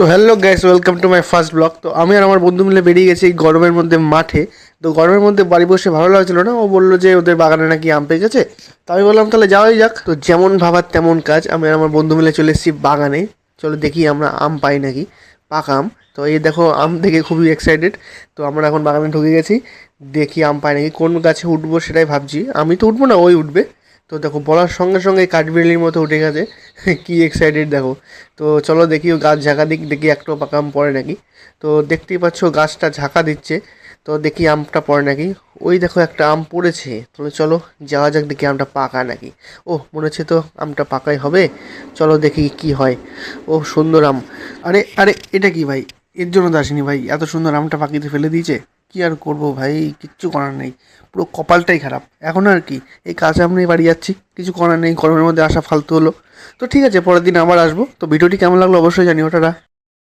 তো hello guys, welcome to my first blog. তো আমি আর আমার বন্ধু মিলে বেরিয়ে গেছি এই গরমের মধ্যে মাঠে। তো গরমের মধ্যে বাড়ি বসে ভালো লাগছিল না, ও বললো যে ওদের বাগানে নাকি আম পেয়ে গেছে। তো আমি বললাম তাহলে যাওয়াই যাক। তো যেমন ভাবার তেমন কাজ, আমি আর আমার বন্ধু মিলে চলে এসেছি বাগানে। চলো দেখি আমরা আম পাই নাকি, পাকা আম। তো এই দেখো, আম দেখে খুবই এক্সাইটেড। তো আমরা এখন বাগানে ঢুকে গেছি, দেখি আম পাই নাকি, কোন গাছে উঠবো সেটাই ভাবছি। আমি তো উঠবো না, ওই উঠবে। তো দেখো বলার সঙ্গে সঙ্গে কাঠবিড়ালির মতো উঠে গেছে। কি এক্সাইটেড দেখো। তো চলো দেখি ও গাছ ঝাঁকা দিক, দেখি একটাও পাকা আম পড়ে নাকি। তো দেখতেই পাচ্ছ গাছটা ঝাঁকা দিচ্ছে। তো দেখি আমটা পড়ে নাকি। ওই দেখো একটা আম পড়েছে, তাহলে চলো যাওয়া যাক, দেখি আমটা পাকা নাকি। ও মনে হচ্ছে তো আমটা পাকাই হবে। চলো দেখি কি হয়। ও সুন্দর আম। আরে আরে, এটা কি ভাই? এর জন্য তো আসিনি ভাই, এত সুন্দর আমটা পাকিতে ফেলে দিয়েছে। কি আর করবো ভাই, কিচ্ছু করার নেই। পুরো কপালটাই খারাপ। এখন আর কি, এই কাঁচা আম নিয়ে বাড়ি যাচ্ছি, কিছু করার নেই, গরমের মধ্যে আসা ফালতু হলো। তো ঠিক আছে, পরের দিন আবার আসবো। তো ভিডিওটি কেমন লাগলো অবশ্যই জানিও, টাটা।